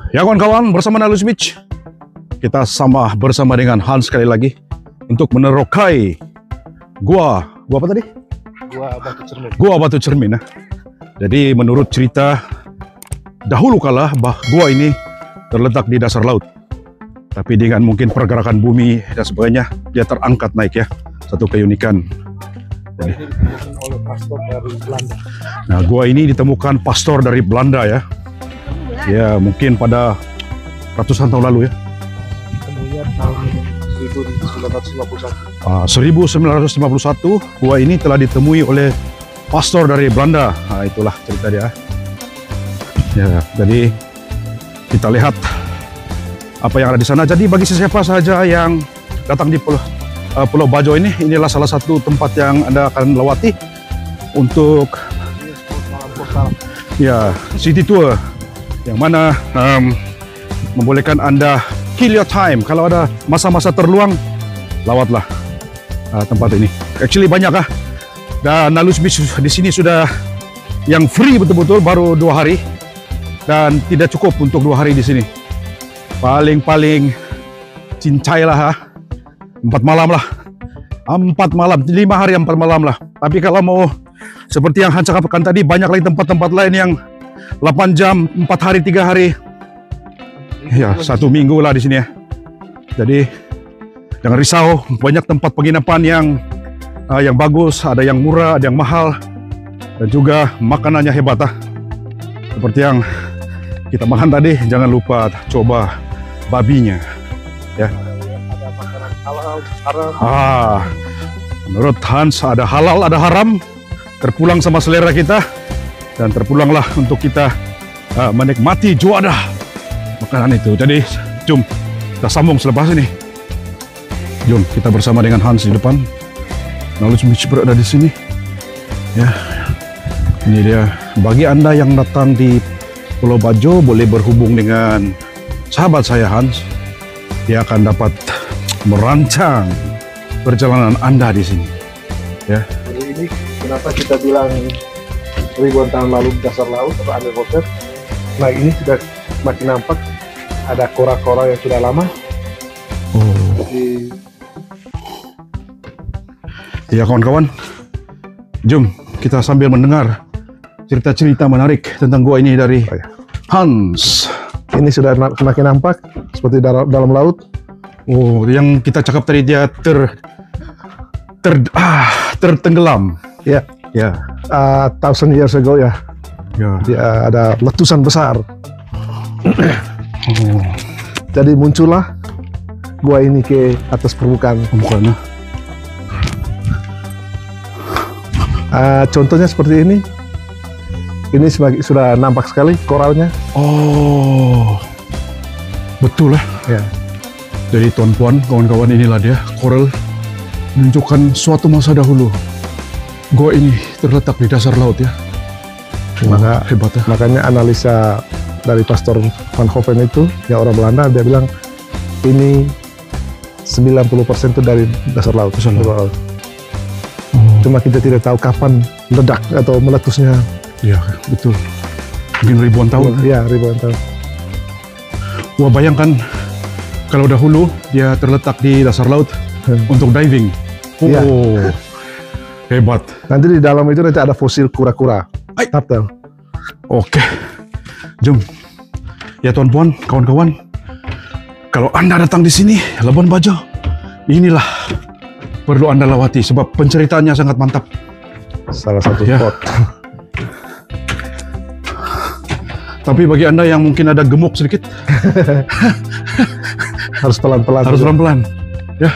Ya kawan-kawan, bersama Nalus Beach, kita bersama dengan Hans sekali lagi untuk menerokai gua apa tadi? Gua Batu Cermin. Nah. Jadi menurut cerita dahulu kala, gua ini terletak di dasar laut. Tapi dengan mungkin pergerakan bumi dan sebagainya, dia terangkat naik ya. Satu keunikan. Jadi, ini ditemukan oleh pastor dari Belanda. Nah, gua ini ditemukan pastor dari Belanda ya. Ya, mungkin pada ratusan tahun lalu ya. Kemudian tahun 1951. 1951, gua ini telah ditemui oleh pastor dari Belanda. Nah, itulah cerita dia. Ya, jadi kita lihat apa yang ada di sana. Jadi bagi siapa saja yang datang di Pulau Bajo ini, inilah salah satu tempat yang Anda akan lewati untuk ya city tour, yang mana membolehkan Anda kill your time. Kalau ada masa-masa terluang, lewatlah tempat ini. Actually banyak dan Nalus Beach di sini sudah yang free betul-betul baru 2 hari dan tidak cukup untuk 2 hari di sini. Paling cincai lah 4 malam lah. 4 malam, 5 hari 4 malam lah. Tapi kalau mau seperti yang Hans cakapkan tadi, banyak lagi tempat-tempat lain yang 8 jam, 4 hari, 3 hari. Ya, 1 minggu lah di sini ya. Jadi jangan risau, banyak tempat penginapan yang bagus, ada yang murah, ada yang mahal, dan juga makanannya hebat Seperti yang kita makan tadi, jangan lupa coba babinya ya. Ada makanan halal, haram. Menurut Hans ada halal, ada haram, terpulang sama selera kita, dan terpulanglah untuk kita menikmati juadah makanan itu. Jadi jom kita sambung selepas ini. Jom kita bersama dengan Hans di depan. Nalus Beach berada di sini. Ya, ini dia. Bagi Anda yang datang di Pulau Bajo, boleh berhubung dengan sahabat saya Hans. Dia akan dapat merancang perjalanan Anda di sini. Ya. Jadi ini kenapa kita bilang ribuan tahun lalu dasar laut atau underwater? Nah, ini sudah makin nampak ada kora-kora yang sudah lama. Ya kawan-kawan, jom kita sambil mendengar cerita-cerita menarik tentang gua ini dari Hans. Ini sudah semakin nampak seperti dalam laut. Yang kita cakap tadi dia tertenggelam. Ya, ya. 1000 years ago ya. Ya. Dia ada letusan besar. Jadi muncullah gua ini ke atas permukaan. Contohnya seperti ini. Ini sudah nampak sekali koralnya. Betul ya. Jadi tuan-puan, kawan-kawan, inilah dia koral menunjukkan suatu masa dahulu. Gua ini terletak di dasar laut ya. Maka hebat ya. Makanya analisa dari Pastor Van Hoven itu, ya orang Belanda, dia bilang ini 90% itu dari dasar laut. Cuma kita tidak tahu kapan ledak atau meletusnya. Iya, betul. Mungkin ribuan tahun. Iya, ribuan tahun. Wah, bayangkan kalau dahulu dia terletak di dasar laut untuk diving. Iya. Hebat. Nanti di dalam itu nanti ada fosil kura-kura. Turtle. Oke. Jom. Ya tuan-puan, kawan-kawan. Kalau Anda datang di sini, Labuan Bajo, inilah perlu Anda lewati sebab penceritaannya sangat mantap. Salah satu spot. Tapi bagi Anda yang mungkin ada gemuk sedikit, harus pelan-pelan. Harus pelan-pelan. Ya.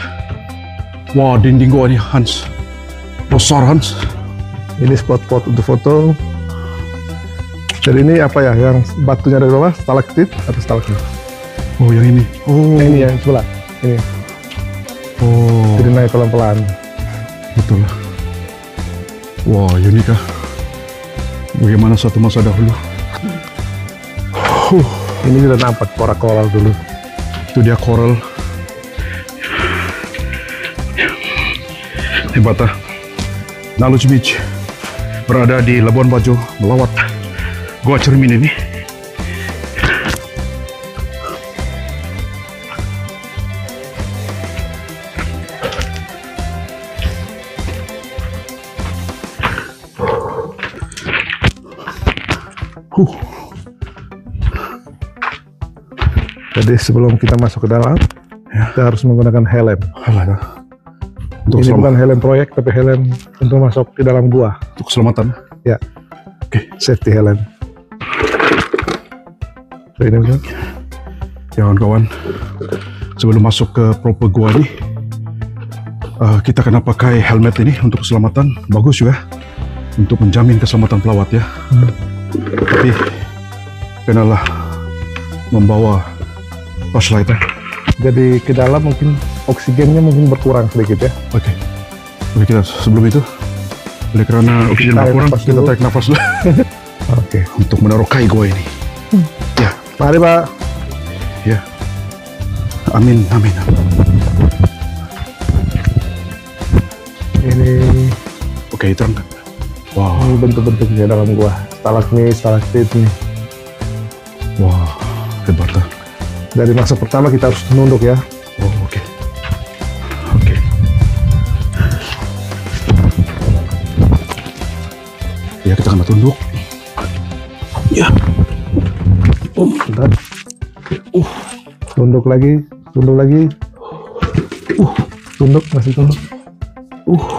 Wah, dinding gua nih Hans. Besar Hans. Ini spot-spot untuk foto. Jadi ini apa ya? Yang batunya dari bawah, stalaktit atau stalagmit? Oh, yang ini. Ini yang sebelah. Ini. Jadi naik pelan-pelan. Betul lah. Wah, unik bagaimana suatu masa dahulu. Ini sudah nampak koral dulu. Itu dia koral. Hebat Nalus Beach berada di Labuan Bajo melawat Gua Cermin ini. Jadi sebelum kita masuk ke dalam, kita harus menggunakan helm. Alah, untuk Ini selamat, bukan helm proyek, tapi helm untuk masuk ke dalam gua. untuk keselamatan. Ya, Oke, safety helm. Ini benar. ya kawan-kawan, sebelum masuk ke proper gua ini, kita kena pakai helmet ini untuk keselamatan. Bagus juga untuk menjamin keselamatan pelawat ya. Tapi kenalah membawa flashlight ya. Jadi ke dalam mungkin oksigennya mungkin berkurang sedikit ya. Oke, kita sebelum itu, oleh karena oksigen Tarik berkurang, nafas kita dulu. tarik nafas dulu Oke. untuk menerokai gua ini. Ya, Mari Pak. ya. Amin, amin. Ini Oke, terangkan. Wow, bentuk-bentuknya dalam gua. Stalagmit, stalaktit nih. wah, hebat lah. Dari masa pertama kita harus nunduk ya. Oh, oke. Oke. Ya, kita kena tunduk. Ya. Bentar. Tunduk lagi, tunduk lagi. Tunduk, masih tunduk.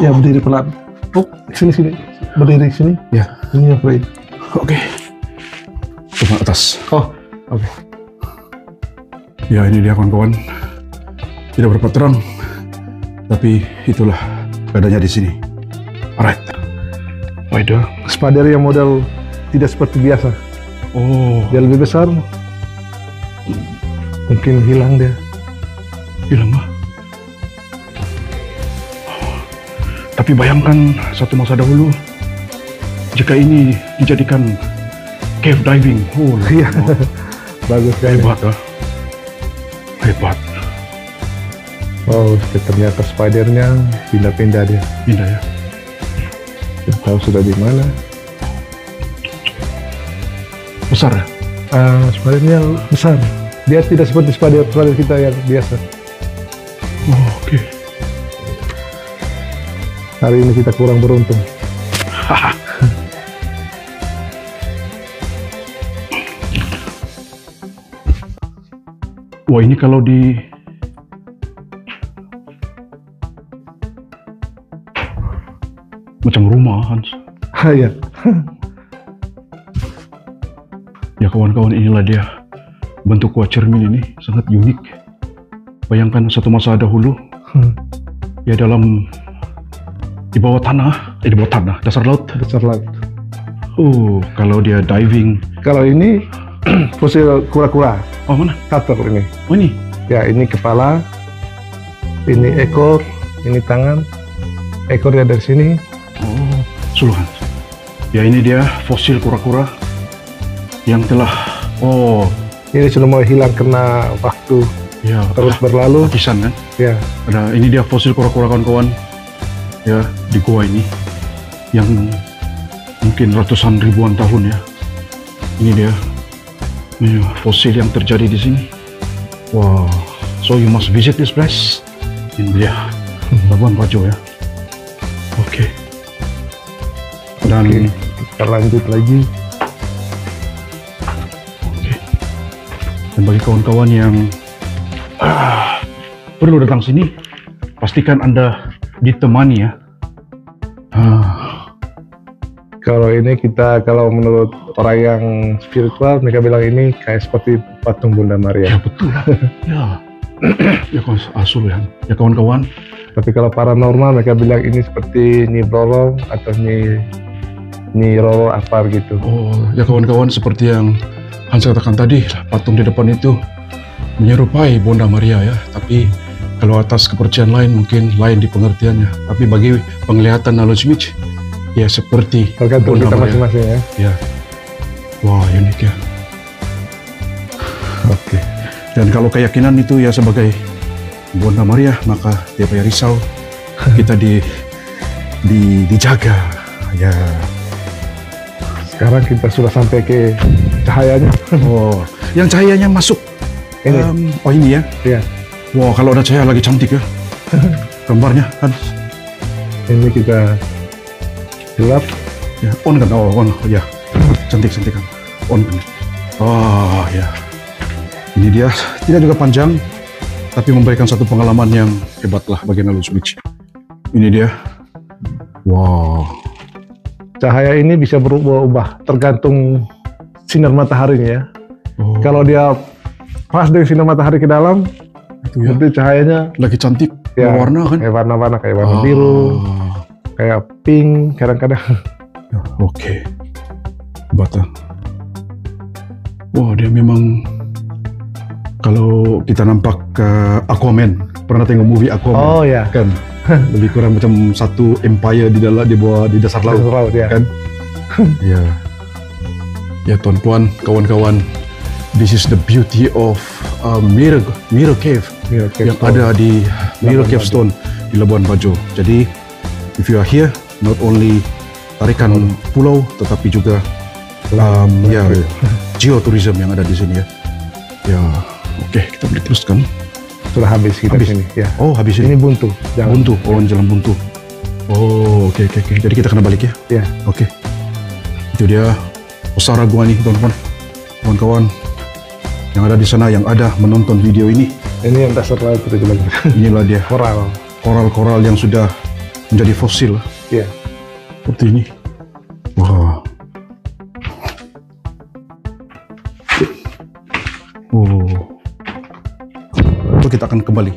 Ya berdiri pelan. Sini. Berdiri sini. Ya. Ini yang free. Oke. Cuma atas. Oh, oke. Ya, ini dia kawan-kawan. Tidak berapa terang, tapi itulah keadaannya di sini. Alright. Waduh. Spider yang model tidak seperti biasa. Oh, Dia lebih besar. Mungkin hilang dia. hilang lah. Tapi bayangkan satu masa dahulu, jika ini dijadikan cave diving. Oh, Iya. Bagus kan? hebat lah. Hebat. Oh, ternyata spidernya pindah-pindah dia. Indah ya. Tidak tahu sudah di mana. Besar ya? Spidernya besar. Dia tidak seperti spider kita yang biasa. Oh, oke. Hari ini kita kurang beruntung. Wah, ini kalau di macam rumah, Hans. Ya. Ya kawan-kawan, inilah dia bentuk gua cermin ini, sangat unik. Bayangkan satu masa dahulu, ya di bawah tanah, dasar laut. Besar laut. Kalau dia diving, Kalau ini fosil kura-kura, oh mana? cutter ini. Oh ini, Ya, ini kepala, ini ekor, ini tangan. Ekornya dari sini. oh suluhan. Ya ini dia fosil kura-kura yang telah, oh Ini sudah mulai hilang karena waktu ya terus berlalu. lapisan kan. Ya, Ada, ini dia fosil kura-kura kawan-kawan ya di gua ini yang mungkin ratusan ribuan tahun ya. Ini dia, ini fosil yang terjadi di sini. Wow, so you must visit this place. Ini dia Labuan Bajo ya. Oke. Dan Oke. Kita lanjut lagi. oke. Dan bagi kawan-kawan yang perlu datang sini, pastikan Anda ditemani ya. Kalau ini kalau menurut orang yang spiritual, mereka bilang ini kayak seperti patung Bunda Maria. Ya betul. Ya. Ya kawan asul ya. Ya kawan-kawan. Tapi kalau paranormal, mereka bilang ini seperti Nyi Bloro atau Nyi Roro apa gitu. Oh, ya kawan-kawan, seperti yang Hans katakan tadi, patung di depan itu menyerupai Bunda Maria ya. Tapi kalau atas kepercayaan lain mungkin lain di pengertiannya. Tapi bagi penglihatan knowledge Mitch, ya seperti Tergantung Bunda kita Maria. masing-masing ya. Ya. Wah, unik ya. Oke. Dan kalau keyakinan itu ya sebagai Bunda Maria, maka tiap payah risau kita dijaga. Ya. Sekarang kita sudah sampai ke cahayanya. Oh, yang cahayanya masuk. Ini. Oh ini ya. Ya. Wah, kalau ada cahaya lagi cantik ya. Gambarnya kan. Ini kita gelap. Ya, on kan? Oh, on. Ya. Cantik kan. On kan. Oh, ya. Ini Ini dia, tidak juga panjang, tapi memberikan satu pengalaman yang hebat lah bagi Nalutj Beach. Ini dia. Wow. Cahaya ini bisa berubah-ubah tergantung sinar mataharinya ya. Oh, Kalau dia pas dengan sinar matahari ke dalam, itu ya. nanti cahayanya Lagi cantik, ya, warna kan? kayak warna-warna, kayak warna biru, kayak pink, kadang-kadang. Ya, oke. Hebat lah. Wah, dia memang kalau kita nampak Aquaman, pernah tengok movie Aquaman? Oh ya, Kan lebih kurang macam satu empire di dalam di dasar laut, ya. kan? Ya, ya tuan-tuan, kawan-kawan, this is the beauty of Mirror Cave yang ada di Mirror Cave Stone di Labuan Bajo. Jadi, if you are here, not only tarikan pulau, tetapi juga ya geotourism yang ada di sini ya. Ya, oke, kita boleh teruskan. Sudah habis kita Habis? sini. Ya. Oh, habis ini. Ini buntu. Buntu, oh jalan buntu. Oh, oke. Jadi kita kena balik ya? Ya. Oke. Itu dia Pusara gua nih, teman-teman. Kawan-kawan yang ada di sana, yang ada menonton video ini. Ini yang dasar laut itu lagi. Inilah dia, Koral. koral-koral yang sudah menjadi fosil. Ya. Seperti ini. Wah. Oh. Lalu kita akan kembali.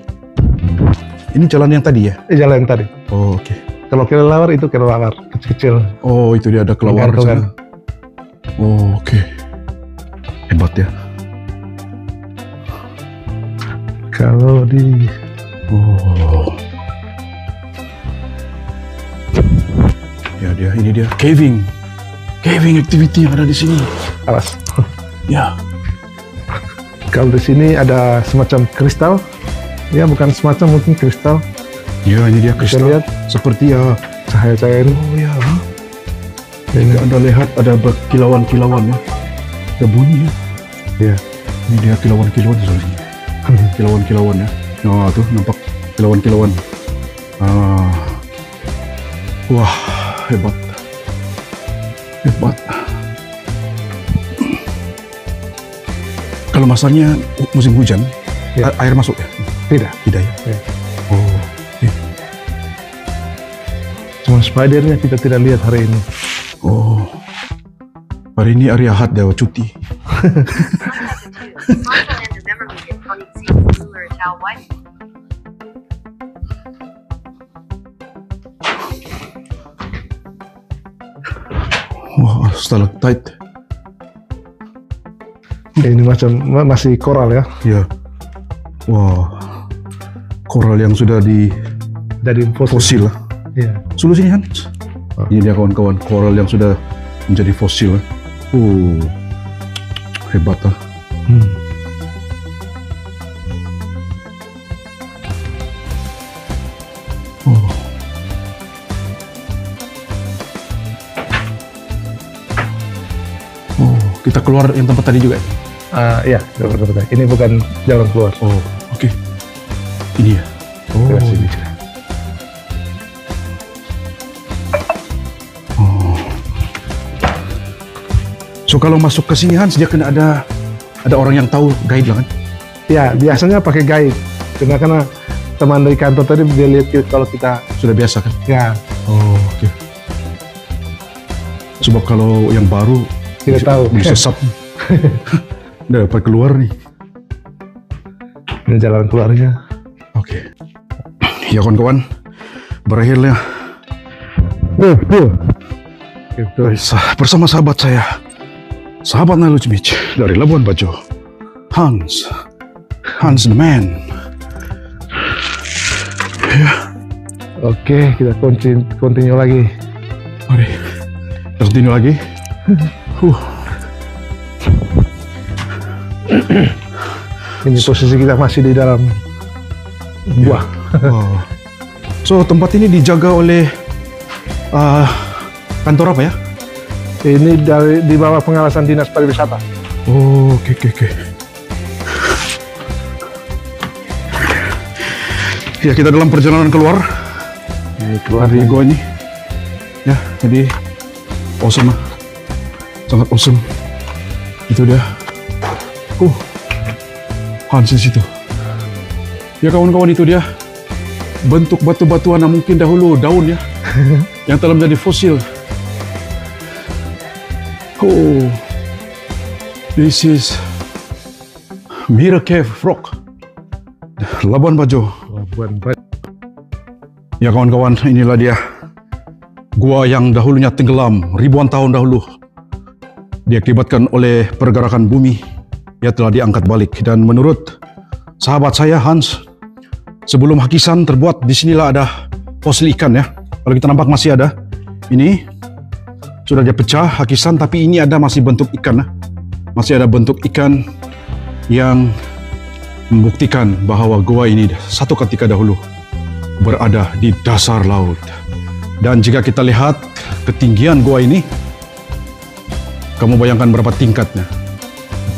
Ini jalan yang tadi ya? Jalan yang tadi. Oh, oke. Kalau kelelawar itu kelelawar kecil-kecil. Oh, itu dia ada kelawar di sana. Oh, oke. Hebat ya. Kalau di Oh. Ya dia, ini dia caving activity yang ada di sini. alas. Ya. Kalau di sini ada semacam kristal. Ya, bukan semacam, mungkin kristal. Ya, ini dia Bisa kristal. lihat Seperti ya. cahaya-cahaya ini. Oh ya. Ini Anda lihat ada kilauan-kilauan ya. Ada bunyi ya. Ya. Ini dia kilauan-kilauan di sini. Kilauan-kilauan ya. Nah, tuh nampak kilauan-kilauan. Wah, hebat. Hebat. Kalau masanya musim hujan, Ya. air masuk ya? Tidak. Tidak ya? Ya. Oh, iya. Cuma spidernya kita tidak lihat hari ini. Oh. Hari ini hari Ahad, dia cuti. Wah, stalactite. Ini macam masih koral ya. Ya. Wah. Koral yang sudah di Dari fosil lah. Ya. Sulu sini Hans. Ini dia kawan-kawan, koral yang sudah menjadi fosil. Hebat lah. Oh. Oh, kita keluar yang tempat tadi juga. Ya, betul. Ini bukan jalan keluar. Oh, oke. Ini ya. Oh. Ke sini. So kalau masuk ke sini Hans, dia kena ada orang yang tahu, guide lah kan? Ya, biasanya pakai guide. Karena teman dari kantor tadi dia lihat kalau kita Sudah biasa kan? ya Oh, oke. Sebab kalau yang baru tidak tahu. disesat. Udah dapat keluar nih. Ini jalan keluarnya. Oke. Ya kawan-kawan, berakhirlah Itu. bersama sahabat saya, sahabat Nalutj Beach dari Labuan Bajo, Hans the man. Ya, Oke, kita continue lagi. mari kita continue lagi. Ini posisi kita masih di dalam gua. Wow. So tempat ini dijaga oleh kantor apa ya? Ini di bawah pengawasan Dinas Pariwisata. Oh, oke. Ya, kita dalam perjalanan keluar. Ini keluar Dari gua ini. Ya, jadi awesome lah. Sangat awesome. Itu dia. Hans di situ. Ya kawan-kawan, itu dia bentuk batu-batuan yang mungkin dahulu daun ya, yang telah menjadi fosil. Oh, this is Mirror Cave Rock, Labuan Bajo. Labuan Bajo. Ya kawan-kawan, inilah dia gua yang dahulunya tenggelam ribuan tahun dahulu. Diakibatkan oleh pergerakan bumi, ia telah diangkat balik. Dan menurut sahabat saya Hans, sebelum hakisan terbuat, di sinilah ada fosil ikan ya. Kalau kita nampak masih ada. Ini sudah dia pecah hakisan, tapi ini ada masih bentuk ikan ya. Masih ada bentuk ikan yang membuktikan bahwa gua ini satu ketika dahulu berada di dasar laut. Dan jika kita lihat ketinggian gua ini, kamu bayangkan berapa tingkatnya.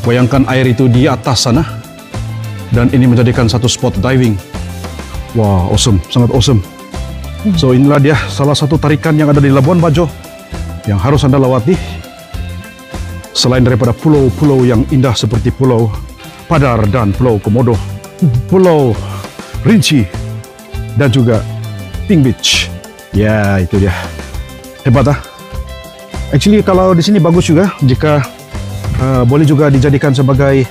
Bayangkan air itu di atas sana, dan ini menjadikan satu spot diving. Wah, awesome, sangat awesome. So inilah dia salah satu tarikan yang ada di Labuan Bajo yang harus Anda lewati. Selain daripada pulau-pulau yang indah seperti Pulau Padar dan Pulau Komodo, Pulau Rinci, dan juga Pink Beach. Ya, itu dia. Hebat ah. Actually kalau di sini bagus juga jika boleh juga dijadikan sebagai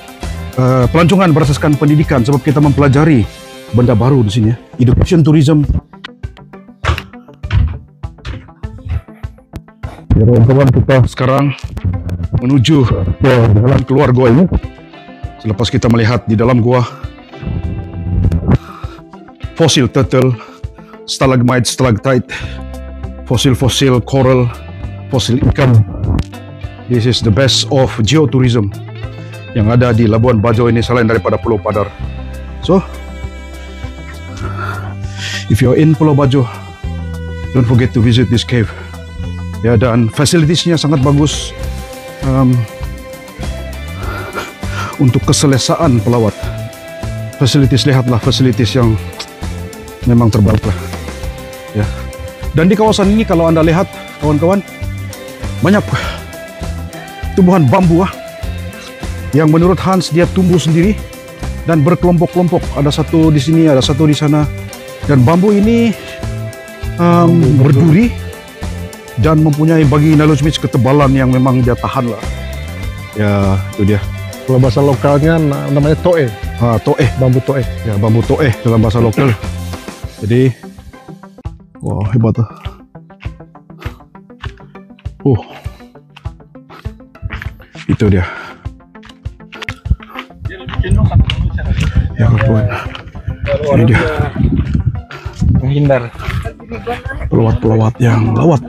pelancongan berdasarkan pendidikan, sebab kita mempelajari benda baru di sini ya. Education tourism. Ya kawan-kawan, kita sekarang menuju ke dalam keluar gua ini. Selepas kita melihat di dalam gua fosil turtle, stalagmite, stalactite, fosil-fosil coral, fosil ikan. This is the best of geotourism yang ada di Labuan Bajo ini selain daripada Pulau Padar. So, if you're in Pulau Bajo, don't forget to visit this cave. Ya, dan fasilitiesnya sangat bagus untuk keselesaan pelawat. Fasilitis, lihatlah fasilitis yang memang terbaik lah. Ya. Dan di kawasan ini kalau Anda lihat kawan-kawan, banyak tumbuhan bambu yang menurut Hans dia tumbuh sendiri dan berkelompok-kelompok. Ada satu di sini, ada satu di sana. Dan bambu ini berduri dan mempunyai bagi Nalutchmich ketebalan yang memang dia tahan lah. Ya, itu dia. Kalau bahasa lokalnya namanya toeh. Toeh, Bambu toeh. ya bambu toeh dalam bahasa lokal. Jadi, wah hebat tuh. Itu dia. Ya kawan, ini dia Menghindar. pelawat-pelawat yang lawat.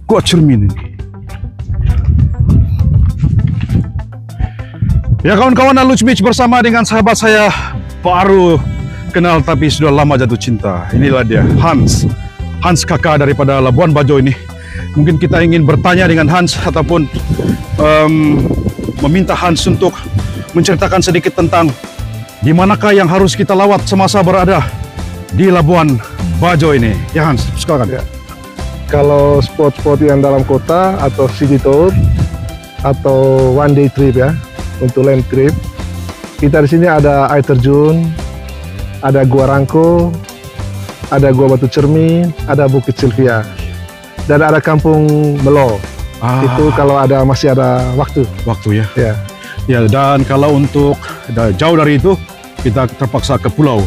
Gua cermin ini. Ya kawan-kawan, Nalutchmich bersama dengan sahabat saya baru kenal tapi sudah lama jatuh cinta. Inilah dia Hans kakak daripada Labuan Bajo ini. Mungkin kita ingin bertanya dengan Hans ataupun meminta Hans untuk menceritakan sedikit tentang di manakah yang harus kita lawat semasa berada di Labuan Bajo ini. Ya Hans, silakan. Ya. Kalau spot-spot yang dalam kota atau city tour atau one day trip ya, untuk land trip, kita di sini ada air terjun, ada Gua Rangko, ada Gua Batu Cermin, ada Bukit Sylvia, dan ada Kampung Melo. Itu kalau masih ada waktu. Waktu ya. Ya. Ya, dan kalau untuk jauh dari itu kita terpaksa ke pulau.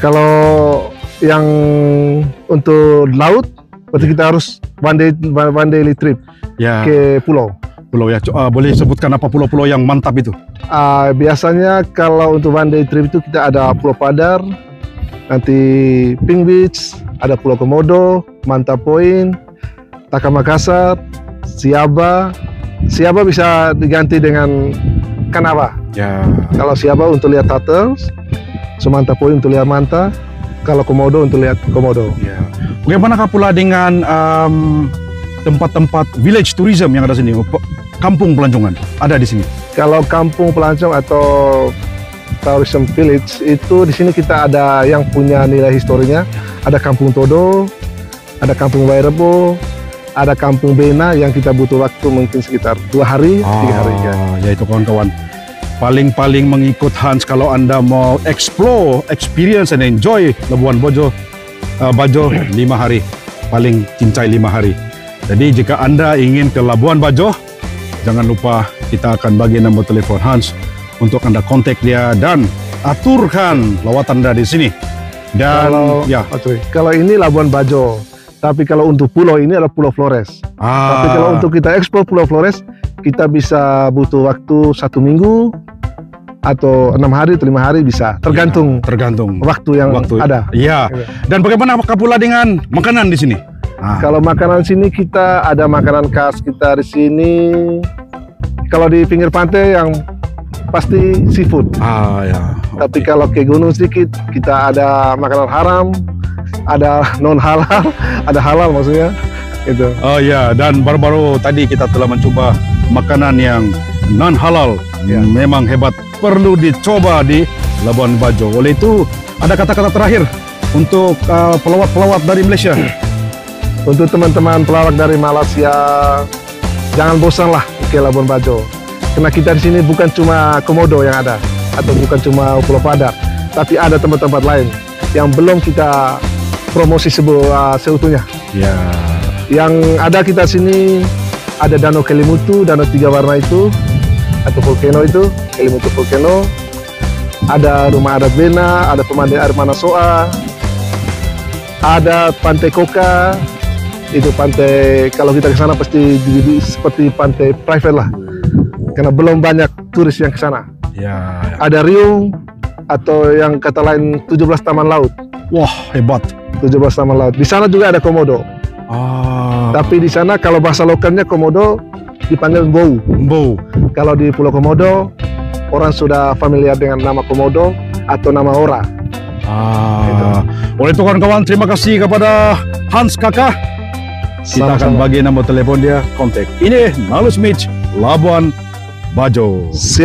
Kalau yang untuk laut, berarti kita harus one day trip Ya. ke pulau. Pulau ya. Boleh sebutkan apa pulau-pulau yang mantap itu? Biasanya kalau untuk one day trip itu kita ada Pulau Padar, nanti Pink Beach, ada Pulau Komodo, Manta Point, Taka Makassar, Siaba. Siaba bisa diganti dengan Kanaba. Ya. Kalau Siaba untuk lihat turtles, Manta Point untuk lihat manta, kalau Komodo untuk lihat komodo. Ya. Bagaimanakah pula dengan tempat-tempat village tourism yang ada sini? Kampung pelancongan ada di sini. Kalau kampung pelancong atau tourism village itu di sini kita ada yang punya nilai historinya. Ada Kampung Todo, ada Kampung Wairebo, ada Kampung Bena yang kita butuh waktu mungkin sekitar 2 hari, 3 hari ya. Yaitu kawan-kawan, paling mengikut Hans kalau Anda mau explore, experience and enjoy Labuan Bajo 5 hari, paling cincai 5 hari. Jadi jika Anda ingin ke Labuan Bajo, jangan lupa kita akan bagi nomor telepon Hans untuk Anda kontak dia dan aturkan lawatan Anda di sini. Dan kalau ini Labuan Bajo, tapi kalau untuk pulau ini adalah Pulau Flores. Tapi kalau untuk kita ekspor Pulau Flores, kita bisa butuh waktu 1 minggu atau 6 hari atau 5 hari bisa, tergantung waktu yang ada. Iya. Dan bagaimana pula dengan makanan di sini? Kalau makanan sini kita ada makanan khas kita di sini. Kalau di pinggir pantai yang pasti seafood. Tapi kalau ke gunung sedikit kita ada makanan haram, ada non halal, ada halal maksudnya. Itu. Oh ya, dan baru-baru tadi kita telah mencoba makanan yang non halal. Memang hebat, perlu dicoba di Labuan Bajo. Oleh itu, ada kata-kata terakhir untuk pelawat-pelawat dari Malaysia. Untuk teman-teman pelawak dari Malaysia, jangan bosanlah ke Labuan Bajo. Karena kita di sini bukan cuma Komodo yang ada, atau bukan cuma Pulau Padar, tapi ada tempat-tempat lain yang belum kita promosi seutuhnya. Yang ada kita sini ada Danau Kelimutu, Danau 3 warna itu, atau volcano itu, Kelimutu Volcano. Ada Rumah Adat Bena, ada Pemandian Air Manasoa, ada Pantai Koka. Itu pantai, kalau kita ke sana pasti jadi seperti pantai private lah, karena belum banyak turis yang ke sana. Ada Riung, atau yang kata lain 17 taman laut. Wah, hebat. 17 taman laut. Di sana juga ada komodo. Tapi di sana kalau bahasa lokalnya komodo dipanggil mbou. Kalau di Pulau Komodo, orang sudah familiar dengan nama komodo atau nama ora. Oleh itu kawan-kawan, terima kasih kepada Hans Kakak. Kita akan bagi nomor telepon dia, kontak. Ini Nalus Mitch, Labuan Bajo.